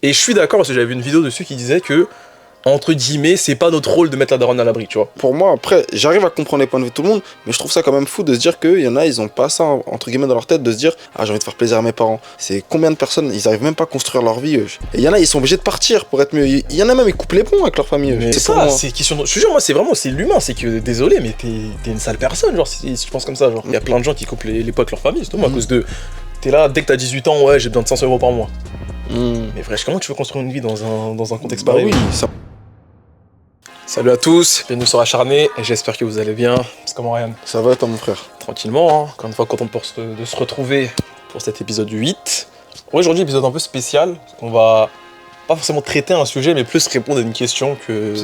Et je suis d'accord parce que j'avais vu une vidéo dessus qui disait que, entre guillemets, c'est pas notre rôle de mettre la daronne à l'abri, tu vois. Pour moi, après, j'arrive à comprendre les points de vue de tout le monde, mais je trouve ça quand même fou de se dire qu'il y en a, ils ont pas ça, entre guillemets, dans leur tête, de se dire, ah, j'ai envie de faire plaisir à mes parents. C'est combien de personnes, ils arrivent même pas à construire leur vie, eux. Et il y en a, ils sont obligés de partir pour être mieux. Il y en a même, ils coupent les ponts avec leur famille, eux. Mais C'est ça, pour moi. c'est question de... Je te jure, moi, c'est vraiment, c'est l'humain, c'est que, désolé, mais t'es une sale personne, genre, si tu penses comme ça, genre. Il y a plein de gens qui coupent les pots avec leur famille, justement, à cause de... T'es là, dès que t'as 18 ans, ouais, j'ai besoin de 500 € par mois. Mais frère, comment tu veux construire une vie dans un contexte pareil? Oui, ça... Salut à tous, bienvenue sur Acharné, et j'espère que vous allez bien. C'est comment Ryan? Ça va, toi, mon frère? Tranquillement, hein. Encore une fois, content de se retrouver pour cet épisode 8. Aujourd'hui, épisode un peu spécial, parce qu'on va pas forcément traiter un sujet, mais plus répondre à une question que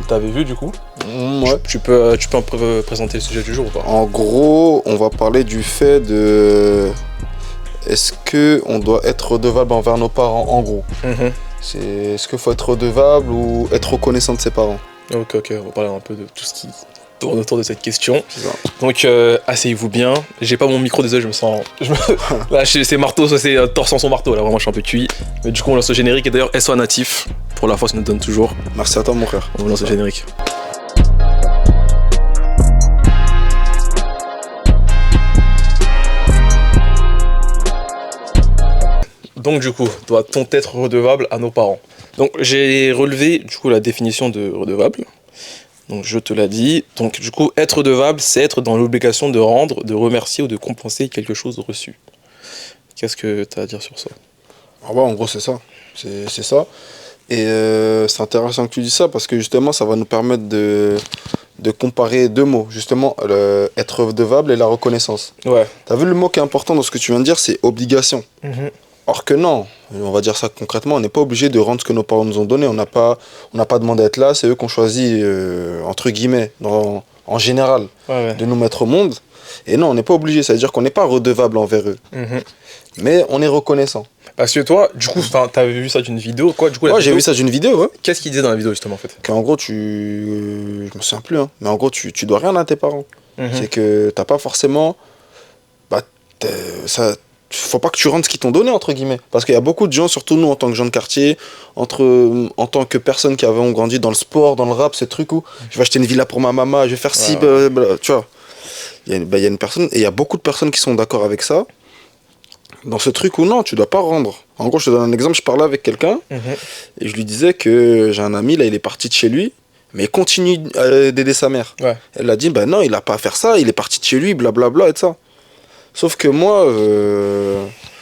t'avais vue du coup. Ouais. Tu peux un peu présenter le sujet du jour ou pas? En gros, on va parler du fait de... Est-ce qu'on doit être redevable envers nos parents, en gros? Est-ce qu'il faut être redevable ou être reconnaissant de ses parents? Ok, on va parler un peu de tout ce qui tourne autour de cette question. C'est ça. Donc, asseyez-vous bien. J'ai pas mon micro, désolé, je me sens... Là, c'est marteau, ça c'est torse son marteau, là, vraiment, je suis un peu cuit. Mais du coup, on lance le générique, et d'ailleurs, SO Natif, pour la fois, ça nous donne toujours. Merci à toi, mon frère. On lance le générique. Donc du coup, doit-on être redevable à nos parents? Donc j'ai relevé du coup la définition de redevable. Donc je te l'ai dit. Donc du coup, être redevable, c'est être dans l'obligation de rendre, de remercier ou de compenser quelque chose reçu. Qu'est-ce que tu as à dire sur ça? Ah ouais, en gros, c'est ça. C'est ça. Et c'est intéressant que tu dis ça parce que justement, ça va nous permettre de comparer deux mots. Justement, être redevable et la reconnaissance. Ouais. T'as vu le mot qui est important dans ce que tu viens de dire, c'est obligation. Or que non, on va dire ça concrètement, on n'est pas obligé de rendre ce que nos parents nous ont donné, on n'a pas demandé d'être là, c'est eux qui ont choisi, entre guillemets, en général, de nous mettre au monde. Et non, on n'est pas obligé, ça veut dire qu'on n'est pas redevable envers eux. Mais on est reconnaissant. Parce que toi, du coup, t'avais vu ça d'une vidéo, quoi, du coup, j'ai vu ça d'une vidéo, ouais. Qu'est-ce qu'il disait dans la vidéo, justement, en fait? Qu'en gros, je me souviens plus, hein, mais en gros, tu dois rien à tes parents. C'est que t'as pas forcément... Faut pas que tu rendes ce qu'ils t'ont donné, entre guillemets. Parce qu'il y a beaucoup de gens, surtout nous en tant que gens de quartier, en tant que personnes qui ont grandi dans le sport, dans le rap, ces trucs où je vais acheter une villa pour ma maman, je vais faire ci, tu vois. Il y a une personne, et il y a beaucoup de personnes qui sont d'accord avec ça, dans ce truc où non, tu dois pas rendre. En gros, je te donne un exemple, je parlais avec quelqu'un, et je lui disais que j'ai un ami, là, il est parti de chez lui, mais il continue d'aider sa mère. Elle a dit, non, il a pas à faire ça, il est parti de chez lui, blablabla, et ça. Sauf que moi,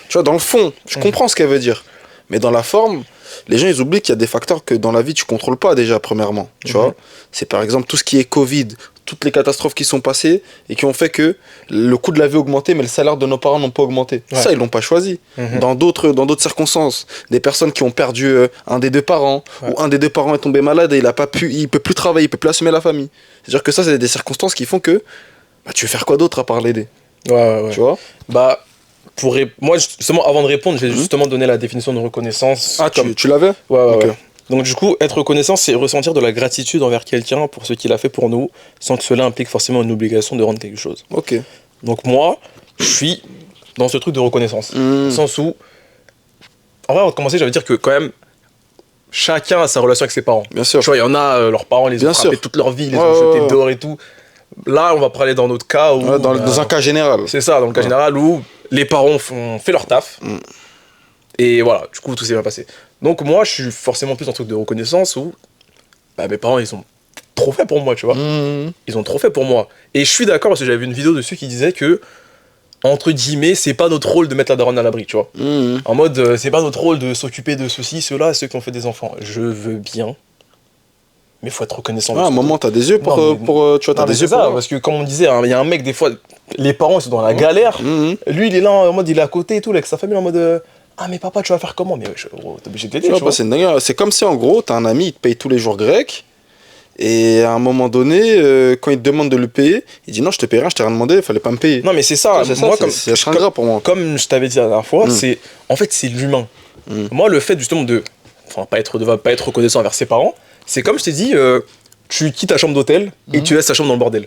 tu vois, dans le fond, je comprends ce qu'elle veut dire. Mais dans la forme, les gens, ils oublient qu'il y a des facteurs que dans la vie, tu contrôles pas déjà, premièrement. Tu vois, c'est par exemple tout ce qui est Covid, toutes les catastrophes qui sont passées et qui ont fait que le coût de la vie a augmenté, mais le salaire de nos parents n'ont pas augmenté. Ça, ils l'ont pas choisi. Dans d'autres circonstances, des personnes qui ont perdu un des deux parents, ou un des deux parents est tombé malade et il peut plus travailler, il peut plus assumer la famille. C'est-à-dire que ça, c'est des circonstances qui font que tu veux faire quoi d'autre à part l'aider? Ouais. Tu vois? Moi, justement, avant de répondre, je vais justement donner la définition de reconnaissance. Ah, tu l'avais? Ouais. Donc, du coup, être reconnaissant, c'est ressentir de la gratitude envers quelqu'un pour ce qu'il a fait pour nous, sans que cela implique forcément une obligation de rendre quelque chose. Ok. Donc, moi, je suis dans ce truc de reconnaissance. Dans le sens où, en vrai, avant de commencer, j'avais dire que quand même, chacun a sa relation avec ses parents. Bien sûr. Tu vois, il y en a, leurs parents les ont frappés toute leur vie, les ont jetés dehors et tout. Là, on va parler dans notre cas où... dans un cas général. C'est ça, dans le cas général où les parents ont fait leur taf. Et voilà, du coup, tout s'est bien passé. Donc moi, je suis forcément plus dans un truc de reconnaissance où mes parents, ils ont trop fait pour moi, tu vois. Ils ont trop fait pour moi. Et je suis d'accord parce que j'avais vu une vidéo dessus qui disait que, entre guillemets, c'est pas notre rôle de mettre la daronne à l'abri, tu vois. En mode, c'est pas notre rôle de s'occuper de ceci, cela, ceux qui ont fait des enfants. Je veux bien. Mais faut être reconnaissant. À un moment, t'as des yeux pour tu vois, t'as des yeux pour ça, parce que comme on disait, il y a un mec, des fois, les parents ils sont dans la galère. Lui, il est là en mode, il est à côté et tout, là, avec sa famille en mode, ah, mais papa, tu vas faire comment? Mais t'es obligé de l'aider, tu vois. C'est une dinguerie. C'est comme si, en gros, t'as un ami, il te paye tous les jours grec, et à un moment donné, quand il te demande de le payer, il dit non, je te paye rien, je t'ai rien demandé, il fallait pas me payer. Non, mais c'est ça. Moi, c'est ingrat pour moi. Comme je t'avais dit la dernière fois, en fait, c'est l'humain. Moi, le fait, justement, pas être redevable, pas être reconnaissant envers ses parents, c'est comme je t'ai dit, tu quittes ta chambre d'hôtel et tu laisses ta chambre dans le bordel.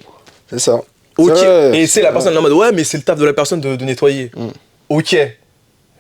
C'est ça. Ok. Et c'est la personne en mode ouais, mais c'est le taf de la personne de nettoyer. Ok.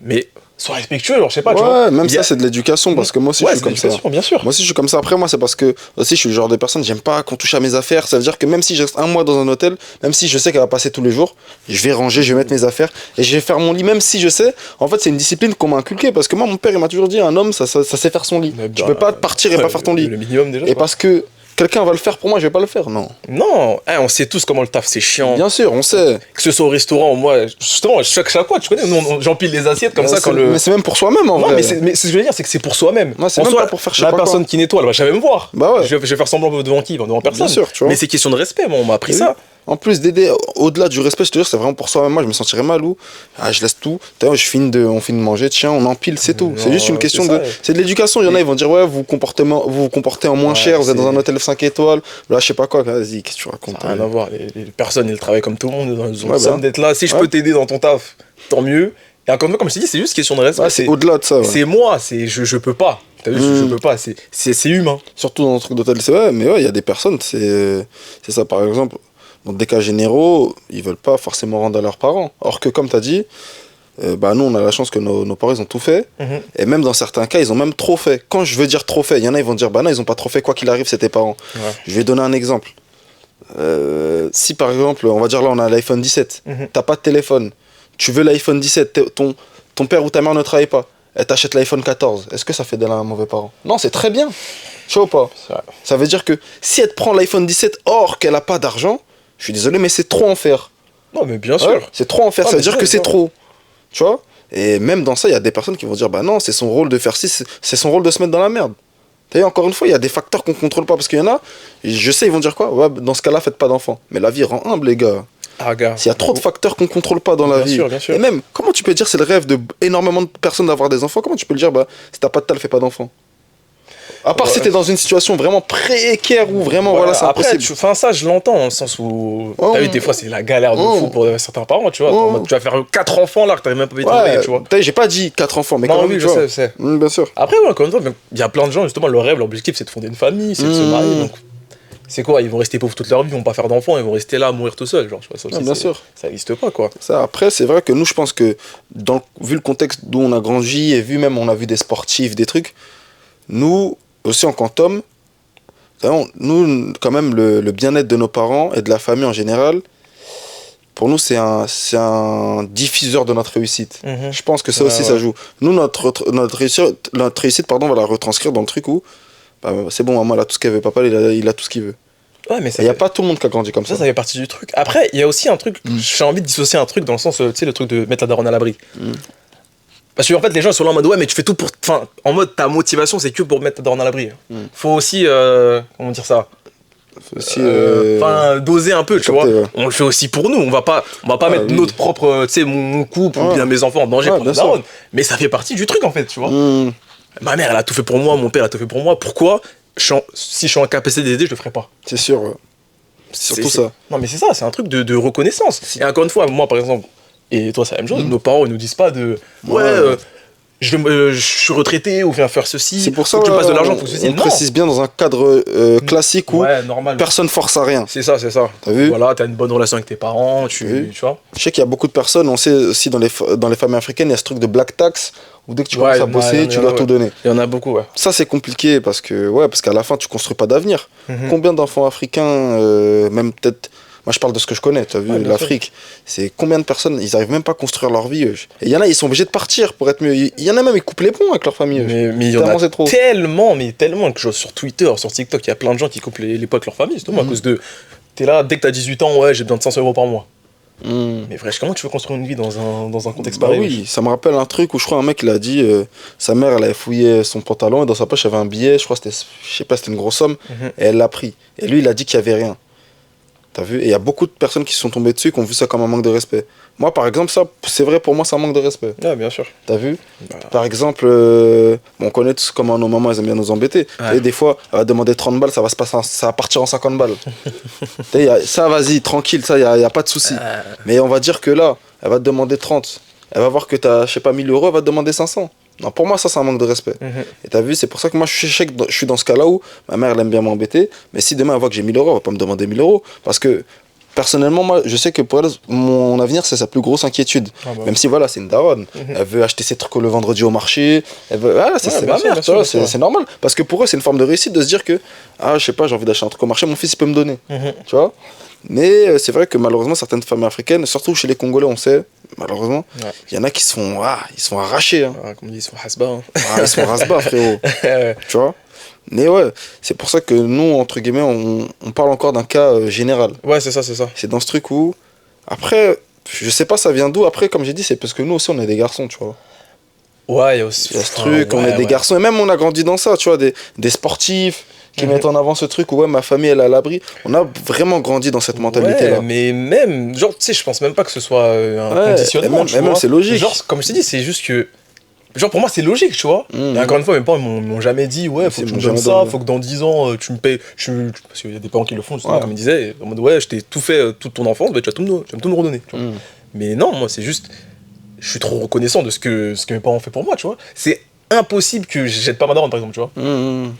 Mais sois respectueux, genre, je sais pas, tu vois. Ouais, même ça, c'est de l'éducation, parce que moi aussi, Ouais, je suis c'est comme ça. l'éducation, bien sûr. Moi aussi, je suis comme ça. Après, moi, c'est parce que, aussi, je suis le genre de personne, j'aime pas qu'on touche à mes affaires. Ça veut dire que même si je reste un mois dans un hôtel, même si je sais qu'elle va passer tous les jours, je vais ranger, je vais mettre mes affaires, et je vais faire mon lit, même si je sais. En fait, c'est une discipline qu'on m'a inculquée, parce que moi, mon père, il m'a toujours dit, un homme, ça sait faire son lit. Mais Tu bah, peux pas partir et pas faire ton lit. Le minimum, déjà. Et parce que quelqu'un va le faire pour moi, je vais pas le faire, non. Non, hein, on sait tous comment le taf, c'est chiant. Bien sûr, on sait. Que ce soit au restaurant, moi, justement, chaque fois, tu connais, nous, j'empile les assiettes comme ça quand le. Mais c'est même pour soi-même, en Non, vrai. mais ce que je veux dire, c'est que c'est pour soi-même. Moi, c'est En même soi, pas pour faire je sais la pas personne qui nettoie, elle va jamais me voir. Bah ouais. Je vais faire semblant devant qui? Devant personne. Bien sûr, tu vois. Mais c'est question de respect, moi, on m'a appris Oui. ça. En plus d'aider, au-delà du respect, je te jure, c'est vraiment pour soi-même. Moi, je me sentirais mal ou je laisse tout. D'ailleurs, on finit de manger, tiens, on empile, c'est tout. C'est Non, juste une question c'est de. ça, ouais. C'est de l'éducation. Il y en a, ils vont dire, ouais, vous vous comportez en moins Ouais, cher, vous êtes dans c'est- un hôtel 5 étoiles. Là, je sais pas quoi. Vas-y, qu'est-ce que tu racontes? Ça n'a rien à voir. Les personnes, elles travaillent comme tout le monde. Ils ont Ouais, besoin bah. d'être là. Si je Ouais. peux t'aider dans ton taf, tant mieux. Et encore une fois, comme je t'ai dit, c'est juste question de respect. Ouais, c'est au-delà de ça. Ouais. C'est moi, je peux pas. T'as vu, je peux pas. C'est humain. Surtout dans un truc d'hôtel, c'est vrai, mais ouais, il y a des personnes, c'est ça, par exemple, dans des cas généraux, ils veulent pas forcément rendre à leurs parents. Or que, comme tu as dit, bah nous, on a la chance que nos parents, ils ont tout fait, et même dans certains cas, ils ont même trop fait. Quand je veux dire trop fait, il y en a, ils vont dire, bah non, ils ont pas trop fait, quoi qu'il arrive, c'est tes parents. Ouais. Je vais donner un exemple. Si par exemple, on va dire là, on a l'iPhone 17, t'as pas de téléphone, tu veux l'iPhone 17, ton père ou ta mère ne travaille pas, elle t'achète l'iPhone 14, est-ce que ça fait d'elle un mauvais parent? Non, c'est très bien. Tu vois ou pas? C'est vrai. Ça veut dire que si elle te prend l'iPhone 17 or qu'elle a pas d'argent, je suis désolé, mais c'est trop en faire. Non, mais bien Ouais, sûr. c'est trop en faire, Ah, ça veut mais dire ça, que c'est ça. trop. Tu vois? Et même dans ça, il y a des personnes qui vont dire, bah non, c'est son rôle de faire ci, c'est son rôle de se mettre dans la merde. T'as vu, encore une fois, il y a des facteurs qu'on contrôle pas, parce qu'il y en a, je sais, ils vont dire quoi? Ouais, dans ce cas-là, faites pas d'enfants. Mais la vie rend humble, les gars. Ah, gars. S'il y a trop de facteurs qu'on contrôle pas dans la Bien vie. sûr, bien sûr. Et même, comment tu peux dire c'est le rêve de énormément de personnes d'avoir des enfants? Comment tu peux le dire, bah, si t'as pas de tal, fais pas d'enfants? À part Ouais. si t'es dans une situation vraiment précaire ou vraiment, voilà, c'est Après, impossible. enfin, ça, je l'entends, dans le sens où. Oh. T'as vu, des fois, c'est la galère de Oh. fou pour certains parents, tu vois. Oh. En mode, tu vas faire 4 enfants là, que t'arrives même pas à vite Ouais, tu vois. t'as vu, j'ai pas dit 4 enfants, mais Non, quand même, oui, tu je vois. sais, je sais. Bien sûr. Après, ouais, encore une fois, il y a plein de gens, justement, leur rêve, leur objectif, c'est de fonder une famille, c'est de se marier. Donc, c'est quoi? Ils vont rester pauvres toute leur vie, ils vont pas faire d'enfants, ils vont rester là à mourir tout seuls. Genre, tu vois, ça aussi, bien sûr. Ça existe pas, quoi. Ça, après, c'est vrai que nous, je pense que, vu le contexte d'où on a grandi et vu même, on a vu des sportifs, des trucs, nous, aussi en quantum, nous, quand même, le bien-être de nos parents et de la famille en général, pour nous, c'est un diffuseur de notre réussite. Mhm. Je pense que ça Ouais, aussi, ouais. ça joue. Nous, notre réussite, pardon, on va la retranscrire dans le truc où, bah, c'est bon, maman, elle a tout ce qu'elle veut, papa, il a tout ce qu'il veut. Ouais, mais Il n'y a pas tout le monde qui a grandi comme ça ça. fait partie du truc. Après, il y a aussi un truc, j'ai envie de dissocier un truc dans le sens, tu sais, le truc de mettre la daronne à l'abri. Parce que en fait, les gens sont là en mode, ouais, mais tu fais tout pour. Enfin, en mode, ta motivation, c'est que pour mettre ta daronne à l'abri. Faut aussi, comment dire ça? Aussi, Enfin, doser un peu, tu vois. capté, ouais. On le fait aussi pour nous. On va pas mettre oui. notre propre, tu sais, mon couple ou Ouais. bien mes enfants en danger Ouais, pour la bien sûr. daronne. Mais ça fait partie du truc, en fait, tu vois. Hmm. Ma mère, elle a tout fait pour moi, mon père a tout fait pour moi. Pourquoi si je suis en capacité d'aider, je le ferai pas? C'est sûr, ouais. C'est surtout ça. Non, mais c'est ça, c'est un truc de reconnaissance. Et encore une fois, moi, par exemple, et toi, c'est la même chose, nos parents, ils nous disent pas de. Ouais, Ouais. je suis retraité ou viens faire ceci. C'est pour ça faut que tu ouais, passes de l'argent, faut que ceci. on Non. précise bien dans un cadre classique où Ouais, normal. personne force à rien. C'est ça, c'est ça. T'as vu? Voilà, t'as une bonne relation avec tes parents, tu vois. Je sais qu'il y a beaucoup de personnes, on sait aussi dans les familles africaines, il y a ce truc de black tax où dès que tu Ouais, commences à ouais, bosser, ouais, tu dois ouais. tout donner. Il y en a beaucoup, ouais. Ça, c'est compliqué parce qu'à la fin, tu construis pas d'avenir. Mhm. Combien d'enfants africains, même peut-être. Moi, je parle de ce que je connais, tu as vu, Ouais, bien l'Afrique. C'est combien de personnes, ils arrivent même pas à construire leur vie. Eux. Et il y en a, ils sont obligés de partir pour être mieux. Il y en a même, ils coupent les ponts avec leur famille. Eux. Mais il y en Tellement a c'est trop. tellement que sur Twitter, sur TikTok, il y a plein de gens qui coupent les potes avec leur famille, justement, à cause de. T'es là, dès que t'as 18 ans, ouais, j'ai besoin de 500 euros par mois. Hmm. Mais frère, comment tu veux construire une vie dans un contexte Bah pareil? oui, ça me rappelle un truc où je crois un mec il a dit sa mère elle avait fouillé son pantalon et dans sa poche il y avait un billet, je crois que c'était, je sais pas, c'était une grosse somme Mhm. et elle l'a pris. Et lui il a dit qu'il y avait rien. T'as vu? Et il y a beaucoup de personnes qui se sont tombées dessus qui ont vu ça comme un manque de respect. Moi par exemple ça, c'est vrai pour moi c'est un manque de respect. Ouais, bien sûr. T'as vu? Bah, Par exemple, on connaît tous comment nos mamans elles aiment bien nous embêter. Ouais. Et des fois elle va demander 30 balles, ça va partir en 50 balles. T'as vu, ça vas-y, tranquille, ça y a pas de souci. Mais on va dire que là, elle va te demander 30. Elle va voir que t'as, je sais pas, 1000 euros, elle va te demander 500. Non, pour moi, ça, c'est un manque de respect. Mhm. Et t'as vu, c'est pour ça que moi, je suis dans ce cas-là où ma mère, elle aime bien m'embêter. Mais si demain, elle voit que j'ai 1000 euros, elle va pas me demander 1000 euros. Parce que personnellement, moi, je sais que pour elle, mon avenir, c'est sa plus grosse inquiétude. Ah bah. Même si, voilà, c'est une daronne. Elle veut acheter ses trucs le vendredi au marché. Elle veut... Voilà, c'est bien ma sûr, mère, bien tu vois, sûr, bien sûr. c'est normal. Parce que pour eux, c'est une forme de réussite de se dire que, je sais pas, j'ai envie d'acheter un truc au marché, mon fils, il peut me donner. Tu vois. Mais c'est vrai que malheureusement, certaines familles africaines, surtout chez les Congolais, on sait, malheureusement, Ouais. il y en a qui se font, ils se font arracher. Hein. Comme on dit, ils sont hasba. Hein. Ils se font rasbas, frérot. Tu vois. Mais ouais, c'est pour ça que nous, entre guillemets, on parle encore d'un cas général. Ouais, c'est ça, c'est ça. C'est dans ce truc où, après, je sais pas ça vient d'où, après, comme j'ai dit, c'est parce que nous aussi, on est des garçons, tu vois. Ouais, il y a aussi. Il y a ce truc, on est des garçons, et même on a grandi dans ça, tu vois, des sportifs qui mettent en avant ce truc où, ouais, ma famille, elle est à l'abri. On a vraiment grandi dans cette mentalité-là. Ouais, mais même, genre, tu sais, je pense même pas que ce soit un Ouais, conditionnement. et même, c'est logique. Genre, comme je t'ai dit, c'est juste que. Genre, pour moi, c'est logique, tu vois. Et encore une fois, mes parents, ils m'ont jamais dit, ouais, faut que tu me donnes ça, faut que dans 10 ans, tu me payes. Parce qu'il y a des parents qui le font, justement, comme ils disaient, en mode, ouais, je t'ai tout fait toute ton enfance, bah, tu vas tout me redonner. Tu vois. Mais non, moi, c'est juste. Je suis trop reconnaissant de ce que mes parents ont fait pour moi, tu vois. C'est impossible que je jette pas ma daronne, par exemple, tu vois.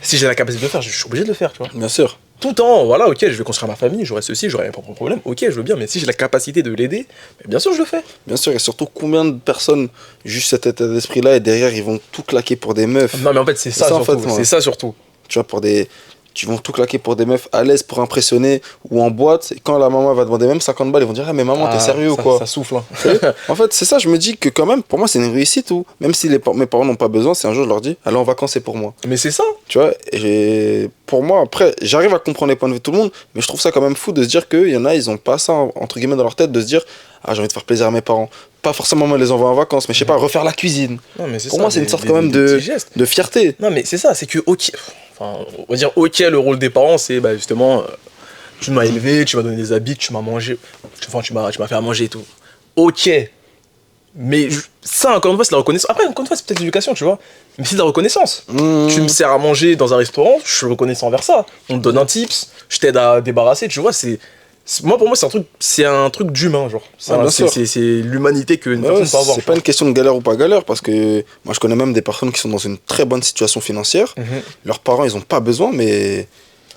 Si j'ai la capacité de le faire, je suis obligé de le faire, tu vois. Bien sûr. Tout en, voilà, ok, je vais construire ma famille, j'aurai ceci, j'aurai mes propres problèmes, ok, je veux bien, mais si j'ai la capacité de l'aider, bien sûr, je le fais. Bien sûr, et surtout, combien de personnes, juste cet état d'esprit-là, et derrière, ils vont tout claquer pour des meufs. Non, mais en fait, c'est ça, surtout. En fait, c'est ça, surtout. Tu vois, tu vont tout claquer pour des meufs à l'aise pour impressionner ou en boîte. Et quand la maman va demander même 50 balles, ils vont dire, ah, mais maman, t'es sérieux ou quoi? Ça souffle. Hein. En fait, c'est ça, je me dis que quand même, pour moi, c'est une réussite où, même si mes parents n'ont pas besoin, c'est un jour, je leur dis, allez en vacances, c'est pour moi. Mais c'est ça. Tu vois, et pour moi, après, j'arrive à comprendre les points de vue de tout le monde, mais je trouve ça quand même fou de se dire qu'il y en a, ils ont pas ça, entre guillemets, dans leur tête, de se dire, j'ai envie de faire plaisir à mes parents. Pas forcément me les envoyer en vacances, mais je sais pas, refaire la cuisine. Non, mais pour moi, c'est une sorte quand même de fierté. Non, mais c'est ça, c'est que, ok, enfin, on va dire, ok, le rôle des parents, c'est bah, justement, tu m'as élevé, tu m'as donné des habits, tu m'as mangé, enfin, tu m'as fait à manger et tout. Ok. Mais ça, encore une fois, c'est de la reconnaissance. Après, encore une fois, c'est peut-être l'éducation, tu vois. Mais c'est de la reconnaissance. Tu me sers à manger dans un restaurant, je suis reconnaissant envers ça. On te donne un tips, je t'aide à débarrasser, tu vois, moi, pour moi, c'est un truc d'humain, genre. C'est l'humanité qu'une personne peut avoir. C'est pas une question de galère ou pas galère, parce que moi, je connais même des personnes qui sont dans une très bonne situation financière. Leurs parents, ils ont pas besoin, mais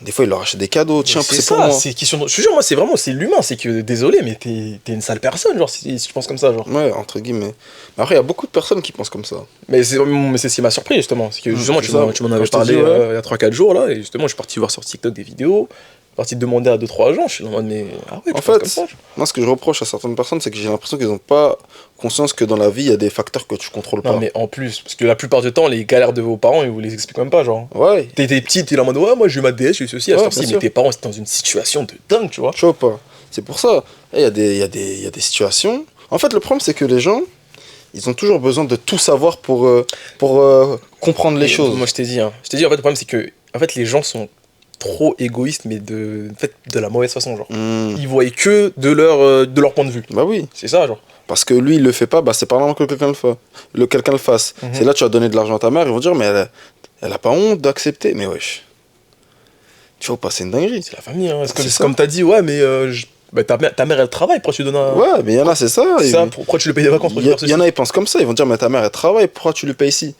des fois, ils leur achètent des cadeaux. Tiens, c'est pour moi. Je te jure, moi, c'est l'humain. C'est que, désolé, mais t'es une sale personne, genre, si tu penses comme ça, genre. Ouais, entre guillemets. Mais après, il y a beaucoup de personnes qui pensent comme ça. Mais c'est ce qui m'a surpris, justement. C'est que, justement, tu m'en avais parlé il y a 3-4 jours, là, et justement, je suis parti voir sur TikTok des vidéos. Parti demander à 2-3 gens, je suis en mode, mais ouais, en fait, comme ça, moi ce que je reproche à certaines personnes, c'est que j'ai l'impression qu'ils n'ont pas conscience que dans la vie il y a des facteurs que tu contrôles pas. Non, mais en plus, parce que la plupart du temps, les galères de vos parents, ils vous les expliquent même pas, genre. Ouais. T'es petit, t'es là en mode, ouais, moi j'ai eu ma DS, j'ai eu ceci, à ce temps-ci, mais tes parents, c'était dans une situation de dingue, tu vois. Je vois pas. C'est pour ça. Il y a des situations. En fait, le problème, c'est que les gens, ils ont toujours besoin de tout savoir pour comprendre les choses. Moi, je t'ai dit, en fait, le problème, c'est que, en fait, les gens sont trop égoïste, mais de la mauvaise façon, genre. Ils voient que de leur point de vue. Bah oui. C'est ça, genre. Parce que lui, il le fait pas, c'est pas normal que quelqu'un le fasse. C'est là, tu vas donner de l'argent à ta mère, ils vont dire, mais elle a pas honte d'accepter. Mais wesh. Tu vois pas, c'est une dinguerie. C'est la famille, hein. C'est comme t'as dit, ouais, mais ta mère, elle travaille, pourquoi tu lui donnes un... Ouais, mais il y en a, c'est ça. Pourquoi tu lui payes des vacances? Il y en a, ils pensent comme ça, ils vont dire, mais ta mère, elle travaille, pourquoi tu lui payes ici?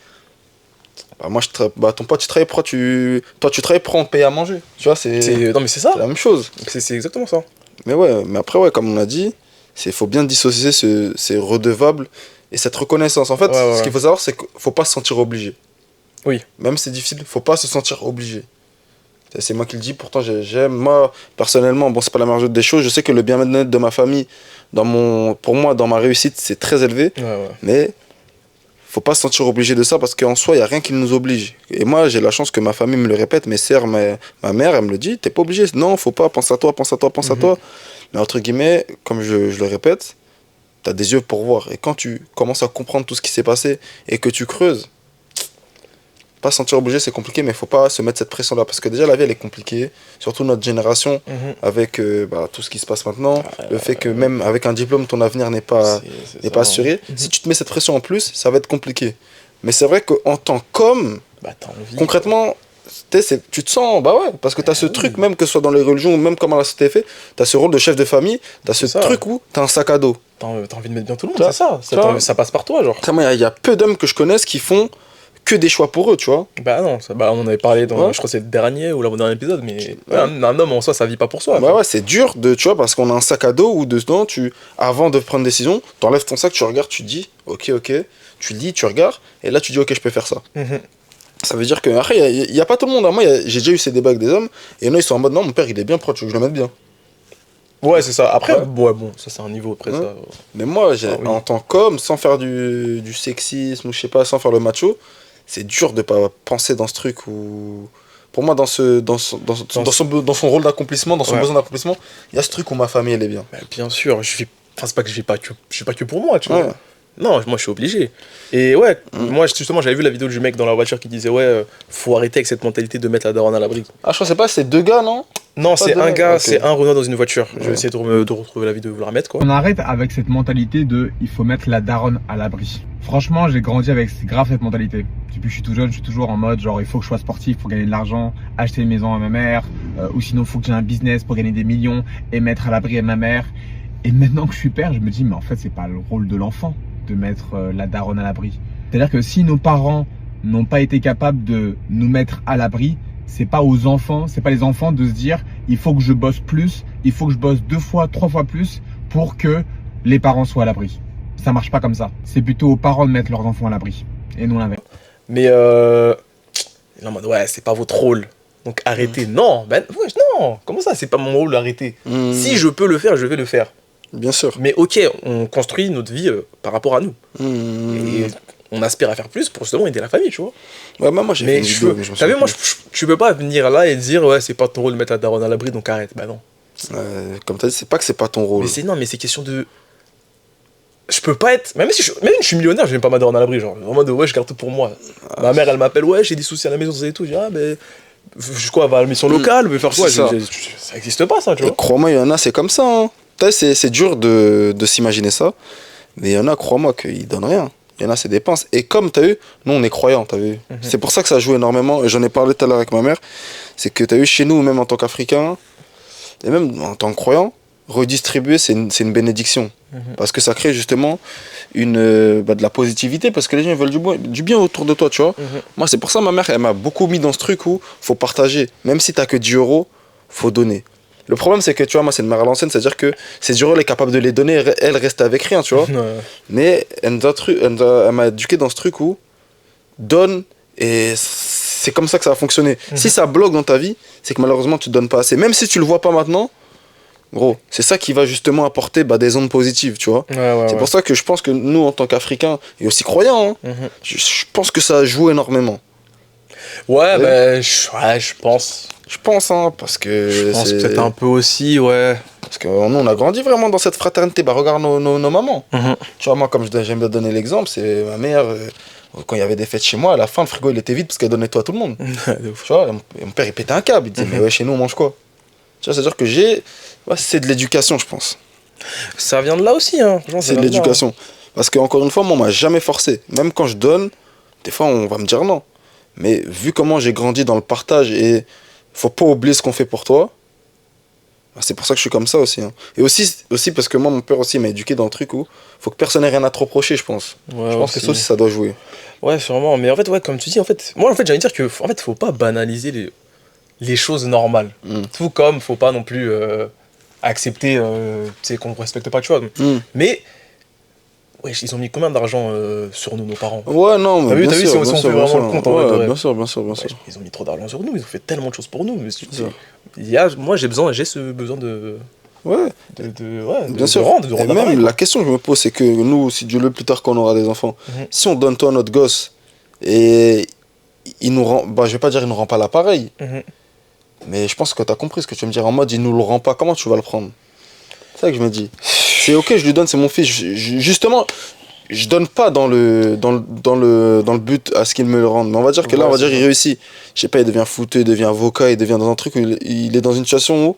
Ton pote, il travaille, toi, tu travailles, pourquoi on te paye à manger? Tu vois, non, mais c'est ça. C'est la même chose. C'est exactement ça. Mais ouais, mais après, ouais, comme on a dit, faut bien dissocier ces redevables et cette reconnaissance. En fait, ce qu'il faut savoir, c'est qu'il faut pas se sentir obligé. Oui. Même si c'est difficile, faut pas se sentir obligé. C'est moi qui le dis, pourtant j'aime. Moi, personnellement, bon, c'est pas la meilleure des choses. Je sais que le bien-être de ma famille, pour moi, dans ma réussite, c'est très élevé. Mais faut pas se sentir obligé de ça parce qu'en soi, il n'y a rien qui nous oblige. Et moi, j'ai la chance que ma famille me le répète, mes sœurs, ma mère, elle me le dit, t'es pas obligé. Non, faut pas, pense à toi, pense à toi, pense à toi. Mais entre guillemets, comme je le répète, t'as des yeux pour voir. Et quand tu commences à comprendre tout ce qui s'est passé et que tu creuses, pas se sentir obligé, c'est compliqué, mais il faut pas se mettre cette pression-là. Parce que déjà, la vie, elle est compliquée. Surtout notre génération, avec tout ce qui se passe maintenant. Le fait que même avec un diplôme, ton avenir n'est pas assuré. Si tu te mets cette pression en plus, ça va être compliqué. Mais c'est vrai qu'en tant qu'homme, concrètement, tu te sens, parce que tu as ce truc, même que ce soit dans les religions ou même comment la société fait, tu as ce rôle de chef de famille, tu as ce truc où tu as un sac à dos. T'as envie de mettre bien tout le monde, c'est ça. Ça passe par toi, genre. Il y a peu d'hommes que je connaisse qui font que des choix pour eux, tu vois. Bah non, on en avait parlé dans, Ouais. je crois que c'est le dernier ou l'avant-dernier épisode, mais un homme en soi, ça vit pas pour soi. Bah ouais, c'est dur tu vois, parce qu'on a un sac à dos où dedans, avant de prendre une décision, t'enlèves ton sac, tu regardes, tu dis, ok, tu lis, tu regardes, et là tu dis, ok, je peux faire ça. Mhm. Ça veut dire que, après, il y a pas tout le monde, hein. Moi, j'ai déjà eu ces débats avec des hommes, et non, ils sont en mode, non, mon père, il est bien pro, tu veux que je le mette bien. Ouais, c'est ça. Après, Ouais. bon, ça c'est un niveau après Ouais. ça. Mais moi, Oui. en tant qu'homme, sans faire du sexisme, ou je sais pas, sans faire le macho, c'est dur de pas penser dans ce truc où... Pour moi, dans son rôle d'accomplissement, dans son Ouais. besoin d'accomplissement, il y a ce truc où ma famille, elle est bien. Bah, bien sûr, enfin, c'est pas que je vis pas que pour moi, tu vois. Ouais. Non, moi je suis obligé. Et ouais, moi justement, j'avais vu la vidéo du mec dans la voiture qui disait ouais, faut arrêter avec cette mentalité de mettre la daronne à l'abri. Ah, je crois que c'est pas, c'est 2 gars, non? Non, c'est deux un mecs, gars, ok. c'est un Renault dans une voiture. Je vais Ouais. essayer de retrouver la vidéo, vous la remettre quoi. On arrête avec cette mentalité de il faut mettre la daronne à l'abri. Franchement, j'ai grandi avec grave cette mentalité. Depuis que je suis tout jeune, je suis toujours en mode genre il faut que je sois sportif pour gagner de l'argent, acheter une maison à ma mère, ou sinon il faut que j'ai un business pour gagner des millions et mettre à l'abri à ma mère. Et maintenant que je suis père, je me dis mais en fait c'est pas le rôle de l'enfant de mettre la daronne à l'abri. C'est-à-dire que si nos parents n'ont pas été capables de nous mettre à l'abri, c'est pas aux enfants, c'est pas les enfants de se dire il faut que je bosse plus, il faut que je bosse 2 fois, 3 fois plus pour que les parents soient à l'abri. Ça marche pas comme ça. C'est plutôt aux parents de mettre leurs enfants à l'abri et non l'inverse. Mais là, en mode ouais, c'est pas votre rôle. Donc arrêtez. Non, ben ouais, non. Comment ça, c'est pas mon rôle d'arrêter. Si je peux le faire, je vais le faire. Bien sûr. Mais ok, on construit notre vie par rapport à nous. Mmh. Et on aspire à faire plus pour justement aider la famille, tu vois. Ouais, moi j'ai fait Mais une je vidéo, veux, mais je me t'as vu, souviens moi, plus. tu peux pas venir là et dire ouais, c'est pas ton rôle de mettre la daronne à l'abri, donc arrête. Bah non. Comme t'as dit, c'est pas que c'est pas ton rôle. Mais c'est non, mais c'est question de. Je peux pas être. Même si même si je suis millionnaire, je mets pas ma daronne à l'abri, genre. En mode ouais, je garde tout pour moi. Ma mère, elle m'appelle, ouais, j'ai des soucis à la maison, et tout. Je dis, ah, mais. Je quoi, va à la mission locale, veut faire quoi C'est ça. Ça existe pas, ça, tu Et vois. crois-moi, il y en a, c'est comme ça. Hein. C'est dur de s'imaginer ça. Mais il y en a, crois-moi, qu'ils donnent rien. Il y en a, c'est dépenses. Et comme t'as vu, nous, on est croyants, t'as vu. C'est pour ça que ça joue énormément. Et j'en ai parlé tout à l'heure avec ma mère. C'est que t'as vu, chez nous, même en tant qu'Africains, et même en tant que croyants, redistribuer, c'est une bénédiction. Parce que ça crée justement de la positivité. Parce que les gens ils veulent du bien autour de toi, tu vois. Moi, c'est pour ça, ma mère, elle m'a beaucoup mis dans ce truc où faut partager. Même si t'as que 10 €, faut donner. Le problème, c'est que, tu vois, moi, c'est une mère à l'ancienne, c'est-à-dire que ces 10 €, elle est capable de les donner, elle reste avec rien, tu vois. Mais elle m'a éduqué dans ce truc où donne et c'est comme ça que ça va fonctionner. Si ça bloque dans ta vie, c'est que malheureusement, tu ne donnes pas assez. Même si tu le vois pas maintenant, gros, c'est ça qui va justement apporter des ondes positives, tu vois. C'est pour ça que je pense que nous, en tant qu'Africains, et aussi croyants, hein, je pense que ça joue énormément. Ouais, je pense. Je pense, hein, parce que Je pense c'est- peut-être un peu aussi, ouais. Parce que nous, on a grandi vraiment dans cette fraternité. Bah, regarde nos mamans. Tu vois, moi, comme j'aime bien donner l'exemple, c'est ma mère, quand il y avait des fêtes chez moi, à la fin, le frigo, il était vide parce qu'elle donnait tout à tout le monde. De ouf. Tu vois, et mon père, il pétait un câble. Il disait, mais ouais, chez nous, on mange quoi? Tu vois, c'est-à-dire que c'est de l'éducation, je pense. Ça vient de là aussi, hein. Franchement, ça C'est de vient là, l'éducation. Parce qu'encore une fois, moi, on m'a jamais forcé. Même quand je donne, des fois, on va me dire non. Mais vu comment j'ai grandi dans le partage et faut pas oublier ce qu'on fait pour toi, c'est pour ça que je suis comme ça aussi. Hein. Et aussi parce que moi, mon père aussi m'a éduqué dans le truc où faut que personne n'ait rien à te reprocher, je pense. Ouais, Je pense que aussi. ça aussi, ça doit jouer. Ouais, sûrement. Mais en fait, ouais, comme tu dis, moi, en fait, j'ai envie de dire que, en fait, faut pas banaliser les choses normales. Tout comme, faut pas non plus accepter, tu sais, qu'on respecte pas, tu vois. Mais, ouais, ils ont mis combien d'argent sur nous, nos parents? Ouais, non, mais T'as vu, bien si sûr, on bien fait sûr, vraiment bien le sûr. compte, en vrai, Ouais, ouais. bien sûr, bien sûr. Ouais, ils ont mis trop d'argent sur nous, ils ont fait tellement de choses pour nous. Mais ça. moi, j'ai ce besoin de Ouais, de sûr. rendre, de Et rendre même l'appareil, la question que je me pose, c'est que nous, si Dieu le plus tard quand on aura des enfants, si on donne tout à notre gosse et il nous rend, je vais pas dire il nous rend pas l'appareil, mais je pense que tu as compris ce que tu veux me dire en mode il nous le rend pas, comment tu vas le prendre? C'est ça que je me dis. C'est ok, je lui donne, c'est mon fils. Justement, je donne pas dans le but à ce qu'il me le rende. Mais on va dire que là, Ouais, on va dire c'est il réussit. Je sais pas, il devient footeux, il devient avocat, il devient dans un truc où il est dans une situation où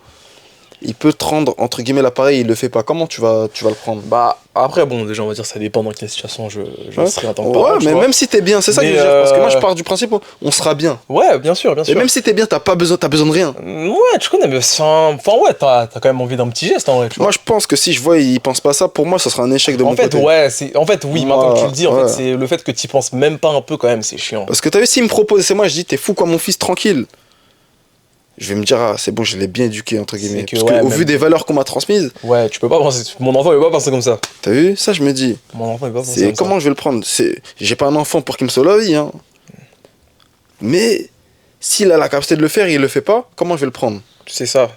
il peut te rendre, entre guillemets, l'appareil, il le fait pas. Comment tu vas le prendre? Bah, après, bon, déjà, on va dire, ça dépend dans quelle situation je serai en tant que Ouais, parent. tu mais vois. même si t'es bien, c'est ça que je Mais, veux dire. Parce que moi, je pars du principe où on sera bien. Ouais, bien sûr, bien Et sûr. même si t'es bien, t'as besoin de rien. Ouais, tu connais, mais enfin, ouais, t'as quand même envie d'un petit geste en vrai, tu vois. Moi, je pense que si je vois, il pense pas ça, pour moi, ça sera un échec de mon En fait, côté. ouais, en fait, oui, maintenant que tu le dis, en Ouais. fait, c'est le fait que tu penses même pas un peu quand même, c'est chiant. Parce que t'as vu, s'il me propose, c'est moi, je dis, t'es fou quoi, mon fils, tranquille. Je vais me dire, ah, c'est bon, je l'ai bien éduqué, entre guillemets. C'est que, Parce ouais, qu'au même- vu des valeurs qu'on m'a transmises, Ouais, tu peux pas penser, mon enfant il peut pas penser comme ça. t'as vu, ça, je me dis, Mon enfant il peut pas penser c'est comme comment je vais le prendre. J'ai pas un enfant pour qu'il me sauve la vie, hein. Mais s'il a la capacité de le faire et il le fait pas, comment je vais le prendre? ça. C'est ça.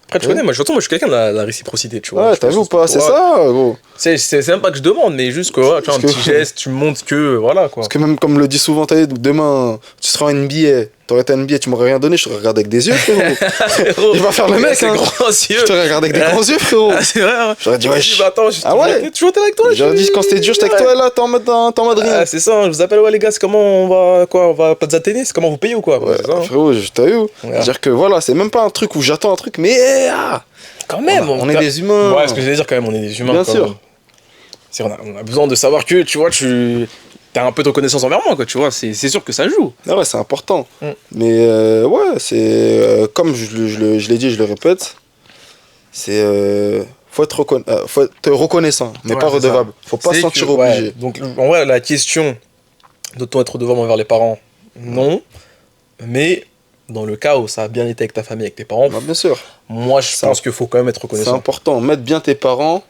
Après, tu Ouais. connais, moi, de toute façon, moi, je suis quelqu'un de la réciprocité, tu vois. Ouais, Je t'as pense vu ou que- pas? C'est ouais. ça, gros. C'est même pas que je demande, mais juste que, ouais, tu vois, un Parce que- petit geste, tu montres que, voilà, quoi. Parce que même comme le dit souvent, t'as vu, demain, tu seras en NBA, t'aurais été en NBA, tu m'aurais rien donné, je t'aurais regardé avec des yeux, frérot. Frérot, Il va faire le mec, c'est hein. grand Je yeux. t'aurais regardé avec des grands yeux, frérot. Ah, c'est vrai, hein. J'aurais dit, Je wesh. dis, bah, attends, Ah ouais. toujours été avec toi. J'aurais dit, quand c'était dur, j'étais avec toi, là, t'es en mode rien. Ah, c'est ça, hein, je vous appelle, ouais, les gars, c'est comment on va, quoi, on va pas de tennis, c'est comment vous payez ou quoi? Ouais, C'est ça, hein. frérot, t'as vu? Ouais. C'est-à-dire que voilà, c'est même pas un truc où j'attends un truc, mais Quand même, on est des humains. Ouais, ce que j'allais dire quand même, on est des humains. Bien quand sûr. même. On a besoin de savoir que, tu vois, t'as un peu de reconnaissance envers moi, quoi, tu vois, c'est sûr que ça joue. Ah ouais, c'est important. Mm. Mais ouais, c'est comme je l'ai dit, je le répète, c'est faut être reconnaissant, mais Ouais, pas c'est redevable. Faut pas se C'est sentir que, ouais, obligé. donc, en vrai, la question doit-on être redevable envers les parents? Non. Mais dans le cas où ça a bien été avec ta famille, avec tes parents, Bah, bien sûr, moi, je Ça- pense qu'il faut quand même être c'est reconnaissant. important. Mettre bien tes parents,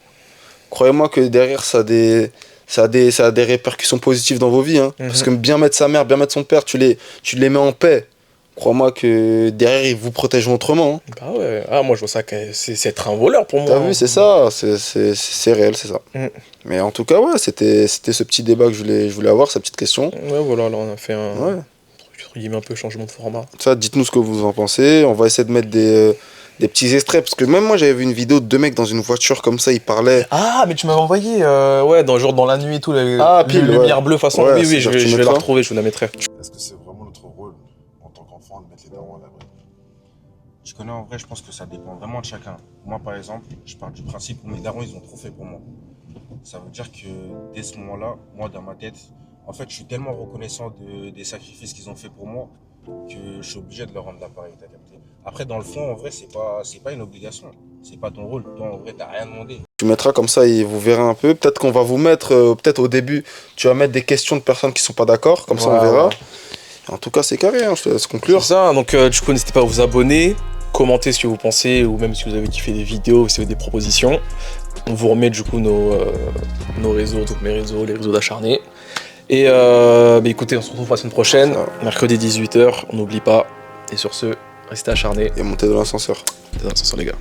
croyez-moi que derrière ça a des répercussions positives dans vos vies. Hein. Mhm. Parce que bien mettre sa mère, bien mettre son père, tu les mets en paix. Crois-moi que derrière ils vous protégeront autrement. Hein. Bah ouais, ah, moi, je vois ça que c'est être un voleur pour moi. T'as hein. vu, c'est ça, c'est réel, c'est ça. Mm. Mais en tout cas, ouais, c'était ce petit débat que je voulais avoir, cette petite question. Ouais, voilà, là, on a fait un Ouais. truc, entre guillemets, un peu changement de format. Ça, dites-nous ce que vous en pensez. On va essayer de mettre des petits extraits. Parce que même moi, j'avais vu une vidéo de deux mecs dans une voiture comme ça, ils parlaient. Ah, mais tu m'avais envoyé, ouais, genre dans la nuit et tout, Ah, pile, lumière ouais. bleue façon. Ouais, oui, c'est oui, genre, je tu vais la mettras. retrouver, je vous la mettrai. Est-ce que c'est vraiment notre rôle en tant qu'enfant de mettre les darons à l'abri? Je connais en vrai, je pense que ça dépend vraiment de chacun. Moi, par exemple, je pars du principe où mes darons, ils ont trop fait pour moi. Ça veut dire que dès ce moment-là, moi, dans ma tête, en fait, je suis tellement reconnaissant des sacrifices qu'ils ont fait pour moi que je suis obligé de leur rendre l'appareil, t'as capté. Après, dans le fond, en vrai, c'est pas une obligation. C'est pas ton rôle. Toi, en vrai, t'as rien demandé. Tu mettras comme ça et vous verrez un peu. Peut-être qu'on va vous mettre, peut-être au début, tu vas mettre des questions de personnes qui sont pas d'accord. Comme ça, on Ouais, verra. ouais. En tout cas, c'est carré, hein, je te laisse C'est conclure. ça, donc du coup, n'hésitez pas à vous abonner, commenter ce que vous pensez, ou même si vous avez kiffé des vidéos, si vous avez des propositions. On vous remet du coup nos réseaux, donc mes réseaux, les réseaux d'acharnés. Et bah, écoutez, on se retrouve la semaine prochaine, Ça. mercredi 18h, on n'oublie pas. Et sur ce, restez acharnés. Et monter dans l'ascenseur. Attention les gars.